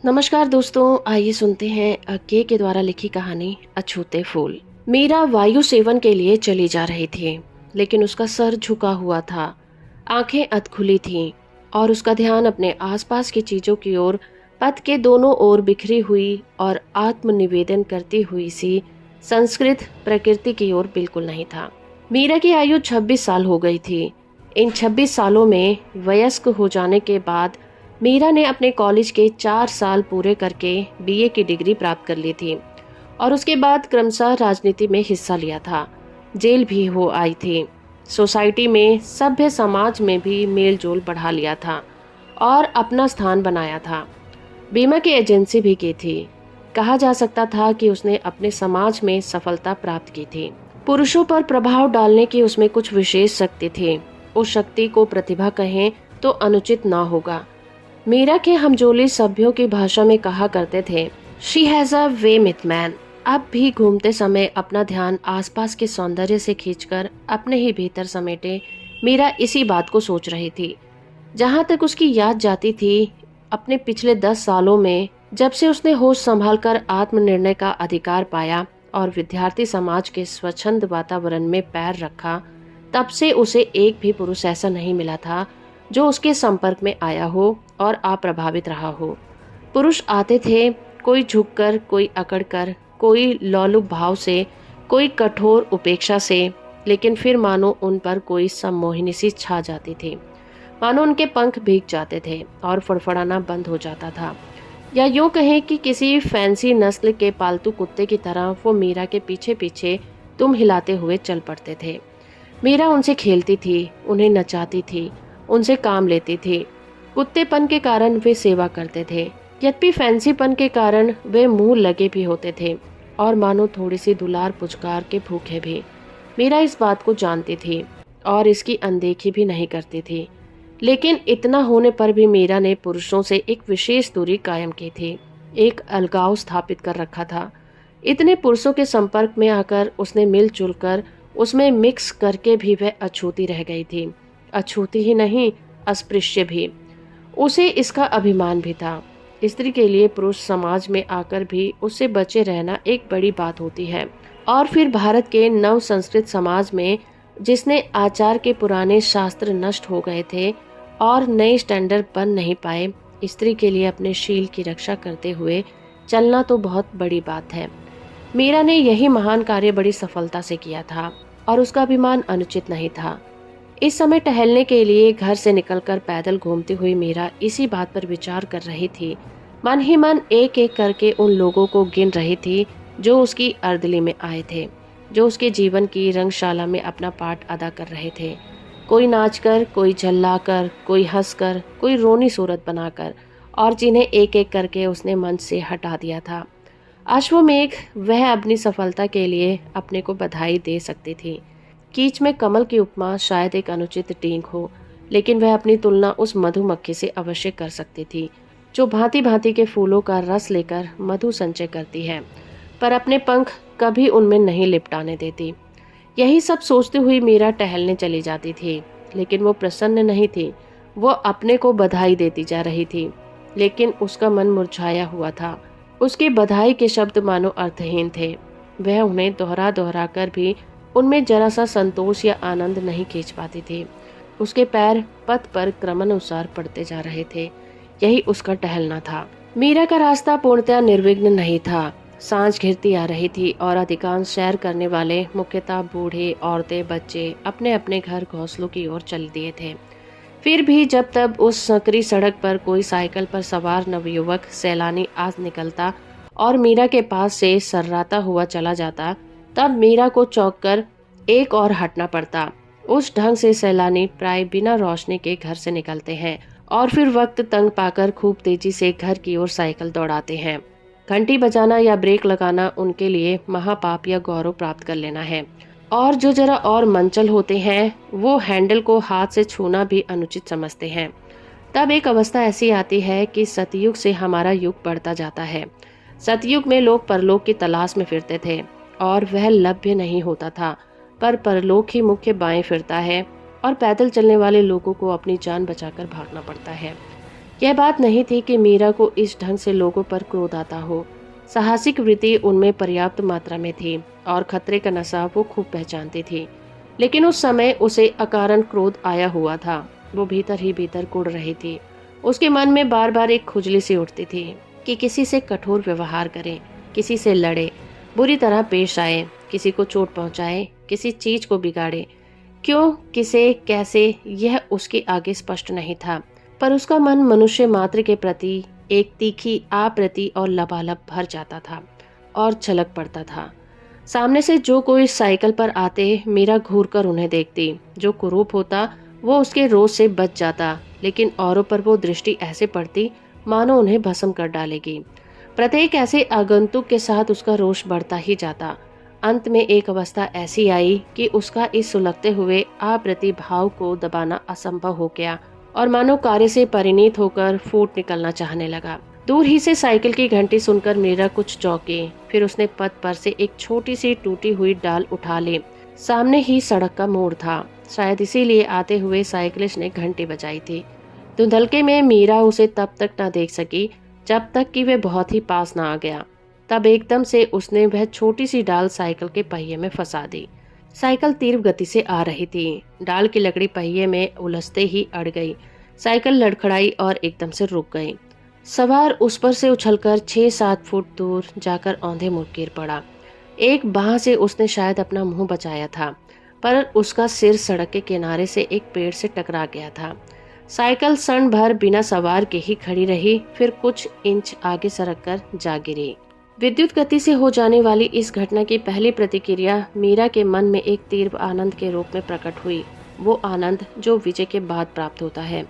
नमस्कार दोस्तों, आइए सुनते हैं के द्वारा लिखी कहानी अछूते फूल। मीरा वायु सेवन के लिए चली जा रही थी, लेकिन उसका सर झुका हुआ था, आंखें अधखुली थीं और उसका ध्यान अपने आसपास की चीजों की ओर, पथ के दोनों ओर बिखरी हुई और आत्मनिवेदन करती हुई सी संस्कृत प्रकृति की ओर बिल्कुल नहीं था। मीरा की आयु 26 साल हो गई थी। इन 26 सालों में वयस्क हो जाने के बाद मीरा ने अपने कॉलेज के 4 साल पूरे करके बीए की डिग्री प्राप्त कर ली थी और उसके बाद क्रमशः राजनीति में हिस्सा लिया था। जेल भी हो आई थी। सोसाइटी में, सभ्य समाज में भी मेल जोल बढ़ा लिया था और अपना स्थान बनाया था। बीमा की एजेंसी भी की थी। कहा जा सकता था कि उसने अपने समाज में सफलता प्राप्त की थी। पुरुषों पर प्रभाव डालने की उसमें कुछ विशेष शक्ति थी। उस शक्ति को प्रतिभा कहें तो अनुचित ना होगा। मीरा के हमजोली सभ्यों की भाषा में कहा करते थे, she has a way with man. अब भी घूमते समय अपना ध्यान आसपास के सौंदर्य से खींचकर अपने ही भीतर समेटे मीरा इसी बात को सोच रही थी। जहाँ तक उसकी याद जाती थी, अपने पिछले 10 सालों में जब से उसने होश संभालकर आत्मनिर्णय का अधिकार पाया और विद्यार्थी समाज के स्वच्छंद वातावरण में पैर रखा, तब से उसे एक भी पुरुष ऐसा नहीं मिला था जो उसके संपर्क में आया हो और अप्रभावित रहा हो। पुरुष आते थे, कोई झुककर, कोई अकड़कर, कोई लौलुक भाव से, कोई कठोर उपेक्षा से, लेकिन फिर मानो उन पर कोई सम्मोहिनी सी छा जाती थी। मानो उनके पंख भीग जाते थे और फड़फड़ाना बंद हो जाता था। या यूं कहें कि किसी फैंसी नस्ल के पालतू कुत्ते की तरह वो मीरा के पीछे पीछे दुम हिलाते हुए चल पड़ते थे। मीरा उनसे खेलती थी, उन्हें नचाती थी, उनसे काम लेती थी। कुत्तेपन के कारण वे सेवा करते थे, यद्यपि फैंसीपन के कारण वे मुंह लगे भी होते थे और मानो थोड़ी सी दुलार पुचकार के भूखे भी। मीरा इस बात को जानती थी और इसकी अनदेखी भी नहीं करती थी, लेकिन इतना होने पर भी मीरा ने पुरुषों से एक विशेष दूरी कायम की थी, एक अलगाव स्थापित कर रखा था। इतने पुरुषों के संपर्क में आकर उसने मिलजुल कर उसमें मिक्स करके भी वह अछूती रह गई थी। अछूती ही नहीं, अस्पृश्य भी। उसे इसका अभिमान भी था। स्त्री के लिए पुरुष समाज में आकर भी उससे बचे रहना एक बड़ी बात होती है। और फिर भारत के नव संस्कृत समाज में, जिसने आचार के पुराने शास्त्र नष्ट हो गए थे और नए स्टैंडर्ड बन नहीं पाए, स्त्री के लिए अपने शील की रक्षा करते हुए चलना तो बहुत बड़ी बात है। मीरा ने यही महान कार्य बड़ी सफलता से किया था और उसका अभिमान अनुचित नहीं था। इस समय टहलने के लिए घर से निकलकर पैदल घूमती हुई मीरा इसी बात पर विचार कर रही थी। मन ही मन एक एक करके उन लोगों को गिन रही थी जो उसकी अर्दली में आए थे, जो उसके जीवन की रंगशाला में अपना पाठ अदा कर रहे थे। कोई नाचकर, कोई झल्लाकर, कोई हंसकर, कोई रोनी सूरत बनाकर, और जिन्हें एक एक करके उसने मंच से हटा दिया था। अश्वमेघ वह अपनी सफलता के लिए अपने को बधाई दे सकती थी। कीच में कमल की उपमा शायद एक अनुचित टींग हो, लेकिन वह अपनी तुलना उस मधुमक्खी से अवश्य कर सकती थी, जो भांति भांति के फूलों का रस लेकर मधु संचय करती है, पर अपने पंख कभी उनमें नहीं लिपटाने देती। यही सब सोचती हुई मीरा टहलने चली जाती थी, लेकिन वो प्रसन्न नहीं थी। वो अपने को बधाई देती जा रही थी, लेकिन उसका मन मुरझाया हुआ था। उसके बधाई के शब्द मानो अर्थहीन थे। वह उन्हें दोहरा दोहरा कर भी उनमें जरा सा संतोष या आनंद नहीं खींच पाती थी। उसके पैर पथ पर क्रमानुसार पड़ते जा रहे थे। यही उसका टहलना था। मीरा का रास्ता पूर्णतः निर्विघ्न नहीं था। सांझ घिरती आ रही थी और अधिकांश सैर करने वाले, मुख्यतः बूढ़े, औरतें, बच्चे, अपने अपने घर घोंसलों की ओर चल दिए थे। फिर भी जब तब उस सकरी सड़क पर कोई साइकिल पर सवार नवयुवक सैलानी आज निकलता और मीरा के पास से सर्राता हुआ चला जाता, तब मीरा को चौंक कर एक और हटना पड़ता। उस ढंग से सैलानी प्राय बिना रोशनी के घर से निकलते हैं और फिर वक्त तंग पाकर खूब तेजी से घर की ओर साइकिल दौड़ाते हैं। घंटी बजाना या ब्रेक लगाना उनके लिए महापाप या गौरव प्राप्त कर लेना है। और जो जरा और मंचल होते हैं, वो हैंडल को हाथ से छूना भी अनुचित समझते हैं। तब एक अवस्था ऐसी आती है कि सतयुग से हमारा युग बढ़ता जाता है। सतयुग में लोग परलोक की तलाश में फिरते थे और वह लभ्य नहीं होता था, पर परलोक ही मुख्य बाएं फिरता है और पैदल चलने वाले लोगों को अपनी जान बचाकर भागना पड़ता है। यह बात नहीं थी कि मीरा को इस ढंग से लोगों पर क्रोध आता हो। साहसिक वृत्ति उनमें पर्याप्त मात्रा में थी और खतरे का नशा वो खूब पहचानती थी। लेकिन उस समय उसे अकारण क्रोध आया हुआ था। वो भीतर ही भीतर कुढ़ रही थी। उसके मन में बार बार एक खुजली सी उठती थी कि किसी से कठोर व्यवहार करे, किसी से लड़े, बुरी तरह पेश आए, किसी को चोट पहुंचाए, किसी चीज को बिगाड़े। क्यों, किसे, कैसे, यह उसके आगे स्पष्ट नहीं था, पर उसका मन मनुष्य मात्र के प्रति एक तीखी आप्रति और लबालब भर जाता था और छलक पड़ता था। सामने से जो कोई साइकिल पर आते मीरा घूर कर उन्हें देखती। जो कुरूप होता वो उसके रोष से बच जाता, लेकिन औरों पर वो दृष्टि ऐसे पड़ती मानो उन्हें भस्म कर डालेगी। प्रत्येक ऐसे आगंतुक के साथ उसका रोष बढ़ता ही जाता। अंत में एक अवस्था ऐसी आई कि उसका इस सुलगते हुए आप्रति भाव को दबाना असंभव हो गया और मानो कार्य से परिणीत होकर फूट निकलना चाहने लगा। दूर ही से साइकिल की घंटी सुनकर मीरा कुछ चौंकी। फिर उसने पथ पर से एक छोटी सी टूटी हुई डाल उठा ली। सामने ही सड़क का मोड़ था, शायद इसीलिए आते हुए साइकिलिस्ट ने घंटी बजाई थी। धुंधलके में मीरा उसे तब तक न देख सकी जब तक कि वह बहुत ही पास न आ गया। तब एकदम से उसने वह छोटी सी डाल साइकिल के पहिए में फंसा दी। साइकिल तीव्र गति से आ रही थी। डाल की लकड़ी पहिए में उलझते ही अड़ गई। साइकिल लड़खड़ाई और एकदम से रुक गई। सवार उस पर से उछलकर 6-7 फुट दूर जाकर औंधे मुड़ गिर पड़ा। एक बाह से उसने शायद अपना मुंह बचाया था, पर उसका सिर सड़क के किनारे से एक पेड़ से टकरा गया था। साइकिल क्षण भर बिना सवार के ही खड़ी रही, फिर कुछ इंच आगे सरक कर जा गिरी। विद्युत गति से हो जाने वाली इस घटना की पहली प्रतिक्रिया मीरा के मन में एक तीव्र आनंद के रूप में प्रकट हुई। वो आनंद जो विजय के बाद प्राप्त होता है।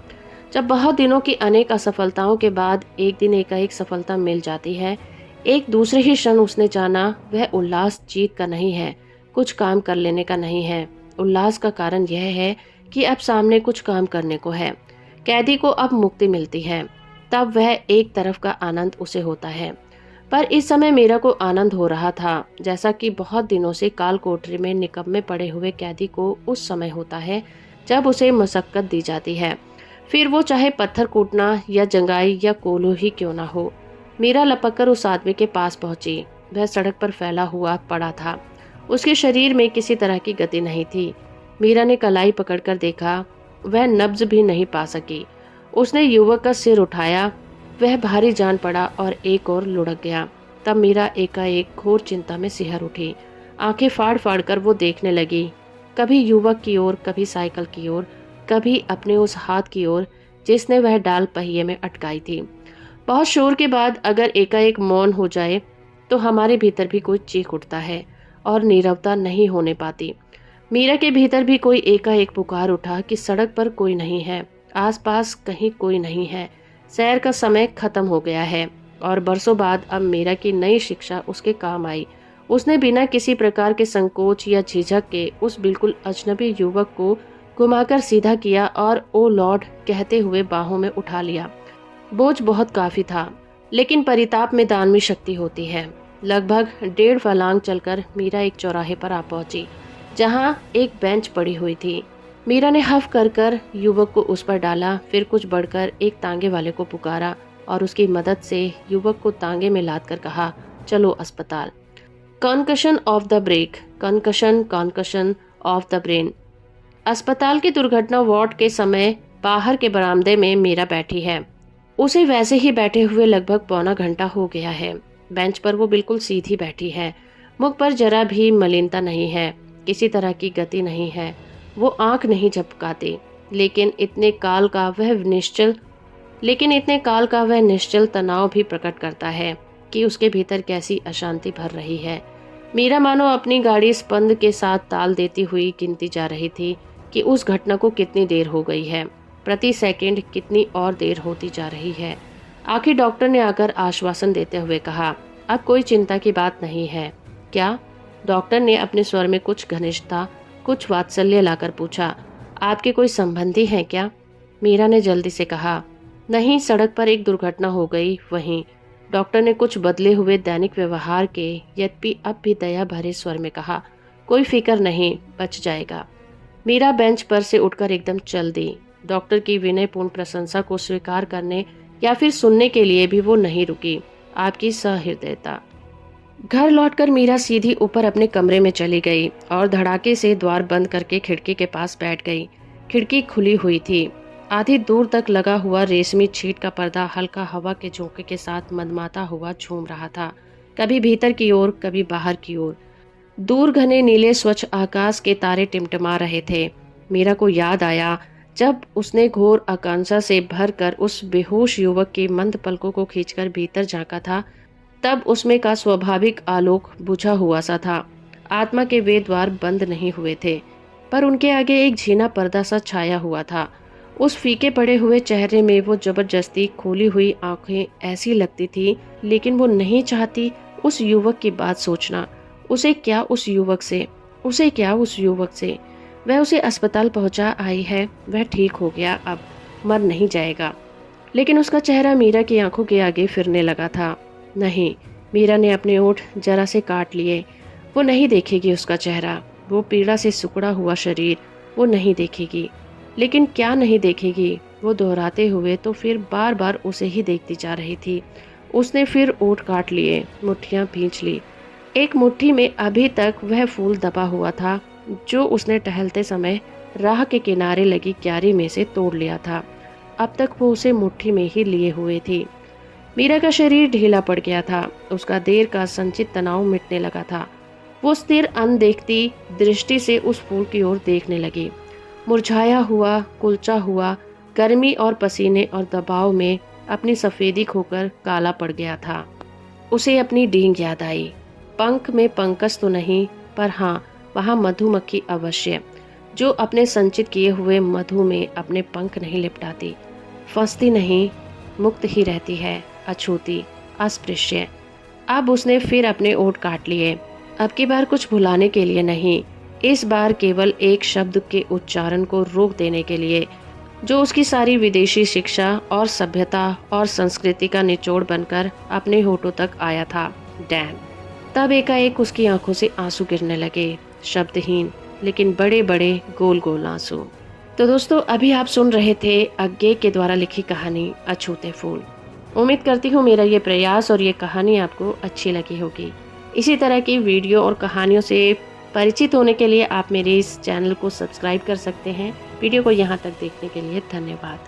जब बहुत दिनों की अनेक असफलताओं के बाद एक दिन एकाएक सफलता मिल जाती है, एक दूसरे ही क्षण उसने जाना वह उल्लास जीत का नहीं है, कुछ काम कर लेने का नहीं है। उल्लास का कारण यह है कि अब सामने कुछ काम करने को है। कैदी को अब मुक्ति मिलती है, तब वह एक तरफ का आनंद उसे होता है। पर इस समय मीरा को आनंद हो रहा था, जैसा कि बहुत दिनों से काल कोठरी में निकम्मे पड़े हुए कैदी को उस समय होता है जब उसे मशक्कत दी जाती है, फिर वो चाहे पत्थर कूटना या जंगाई या कोल्हू ही क्यों ना हो। मीरा लपक कर उस आदमी के पास पहुंची। वह सड़क पर फैला हुआ पड़ा था। उसके शरीर में किसी तरह की गति नहीं थी। मीरा ने कलाई पकड़कर देखा, वह नब्ज भी नहीं पा सकी। उसने युवक का सिर उठाया, वह भारी जान पड़ा और एक और लुढ़क गया। तब मीरा एकाएक घोर चिंता में सिहर उठी। आंखें फाड़ फाड़ कर वो देखने लगी, कभी युवक की ओर, कभी साइकिल की ओर, कभी अपने उस हाथ की ओर जिसने वह डाल पहिए में अटकाई थी। बहुत शोर के बाद अगर एकाएक मौन हो जाए तो हमारे भीतर भी कोई चीख उठता है और नीरवता नहीं होने पाती। मीरा के भीतर भी कोई एकाएक पुकार उठा कि सड़क पर कोई नहीं है, आसपास कहीं कोई नहीं है, सैर का समय खत्म हो गया है। और बरसों बाद अब मीरा की नई शिक्षा उसके काम आई। उसने बिना किसी प्रकार के संकोच या झिझक के उस बिल्कुल अजनबी युवक को घुमाकर सीधा किया और ओ लॉर्ड कहते हुए बाहों में उठा लिया। बोझ बहुत काफी था, लेकिन परिताप में दानवी शक्ति होती है। लगभग 1.5 फर्लांग चलकर मीरा एक चौराहे पर आ पहुंची, जहां एक बेंच पड़ी हुई थी। मीरा ने हफ कर युवक को उस पर डाला, फिर कुछ बढ़कर एक तांगे वाले को पुकारा और उसकी मदद से युवक को तांगे में लाद कर कहा, चलो अस्पताल। Concussion of the break, concussion of the brain. अस्पताल की दुर्घटना वार्ड के समय बाहर के बरामदे में मीरा बैठी है। उसे वैसे ही बैठे हुए लगभग पौना घंटा हो गया है। बेंच पर वो बिल्कुल सीधी बैठी है। मुख पर जरा भी मलिनता नहीं है, किसी तरह की गति नहीं है। वो आंख नहीं झपकाती, लेकिन इतने काल का वह निश्चल तनाव भी प्रकट करता है कि उसके भीतर कैसी अशांति भर रही है। मीरा मानो अपनी गाड़ी स्पंद के साथ ताल देती हुई गिनती जा रही थी कि उस घटना को कितनी देर हो गई है, प्रति सेकंड कितनी और देर होती जा रही है। आखिर डॉक्टर ने आकर आश्वासन देते हुए कहा, अब कोई चिंता की बात नहीं है। क्या? डॉक्टर ने अपने स्वर में कुछ घनिष्ठता, कुछ वात्सल्य लाकर पूछा। आपके कोई संबंधी हैं क्या? मीरा ने जल्दी से कहा, नहीं, सड़क पर एक दुर्घटना हो गई, वहीं। डॉक्टर ने कुछ बदले हुए दैनिक व्यवहार के यद्यपि अब भी दया भरे स्वर में कहा, कोई फिक्र नहीं, बच जाएगा। मीरा बेंच पर से उठकर एकदम चल दी। डॉक्टर की विनयपूर्ण प्रशंसा को स्वीकार करने या फिर सुनने के लिए भी वो नहीं रुकी। आपकी सहृदयता। घर लौटकर मीरा सीधी ऊपर अपने कमरे में चली गई और धड़ाके से द्वार बंद करके खिड़की के पास बैठ गई। खिड़की खुली हुई थी। आधी दूर तक लगा हुआ रेशमी छीट का पर्दा हल्का हवा के झोंके के साथ मनमाता हुआ झूम रहा था, कभी भीतर की ओर, कभी बाहर की ओर। दूर घने नीले स्वच्छ आकाश के तारे टिमटिमा रहे थे। मीरा को याद आया जब उसने घोर आकांक्षा से भरकर उस बेहोश युवक के मंद पलकों को खींचकर भीतर झांका था, तब उसमें का स्वाभाविक आलोक बुझा हुआ सा था। आत्मा के वे द्वार बंद नहीं हुए थे, पर उनके आगे एक झीना पर्दा सा छाया हुआ था। उस फीके पड़े हुए चेहरे में वो जबरदस्ती खोली हुई आंखें ऐसी लगती थी, लेकिन वो नहीं चाहती उस युवक की बात सोचना। उसे क्या उस युवक से, उसे क्या उस युवक से। वह उसे अस्पताल पहुंचा आई है, वह ठीक हो गया, अब मर नहीं जाएगा। लेकिन उसका चेहरा मीरा की आंखों के आगे फिरने लगा था। नहीं, मीरा ने अपने ओठ जरा से काट लिए। वो नहीं देखेगी उसका चेहरा, वो पीड़ा से सिकुड़ा हुआ शरीर, वो नहीं देखेगी। लेकिन क्या नहीं देखेगी? वो दोहराते हुए तो फिर बार बार उसे ही देखती जा रही थी। उसने फिर ओठ काट लिए, मुट्ठियां भींच ली। एक मुट्ठी में अभी तक वह फूल दबा हुआ था जो उसने टहलते समय राह के किनारे लगी क्यारी में से तोड़ लिया था। अब तक वो उसे मुट्ठी में ही लिए हुए थी। मीरा का शरीर ढीला पड़ गया था। उसका देर का संचित तनाव मिटने लगा था। वो स्थिर अनदेखती दृष्टि से उस फूल की ओर देखने लगी। मुरझाया हुआ, कुलचा हुआ, गर्मी और पसीने और दबाव में अपनी सफेदी खोकर काला पड़ गया था। उसे अपनी डींग याद आई। पंख में पंकज तो नहीं, पर हाँ, वहाँ मधुमक्खी अवश्य, जो अपने संचित किए हुए मधु में अपने पंख नहीं लिपटाती, फंसती नहीं, मुक्त ही रहती है, अछूती, अस्पृश्य। अब उसने फिर अपने ओठ काट लिए। अब की बार कुछ भुलाने के लिए नहीं, इस बार केवल एक शब्द के उच्चारण को रोक देने के लिए, जो उसकी सारी विदेशी शिक्षा और सभ्यता और संस्कृति का निचोड़ बनकर अपने होठों तक आया था। डैम। तब एकाएक उसकी आंखों से आंसू गिरने लगे, शब्दहीन लेकिन बड़े बड़े गोल गोल आंसू। तो दोस्तों, अभी आप सुन रहे थे अज्ञे के द्वारा लिखी कहानी अछूते फूल। उम्मीद करती हूँ मेरा ये प्रयास और ये कहानी आपको अच्छी लगी होगी। इसी तरह की वीडियो और कहानियों से परिचित होने के लिए आप मेरे इस चैनल को सब्सक्राइब कर सकते हैं। वीडियो को यहाँ तक देखने के लिए धन्यवाद।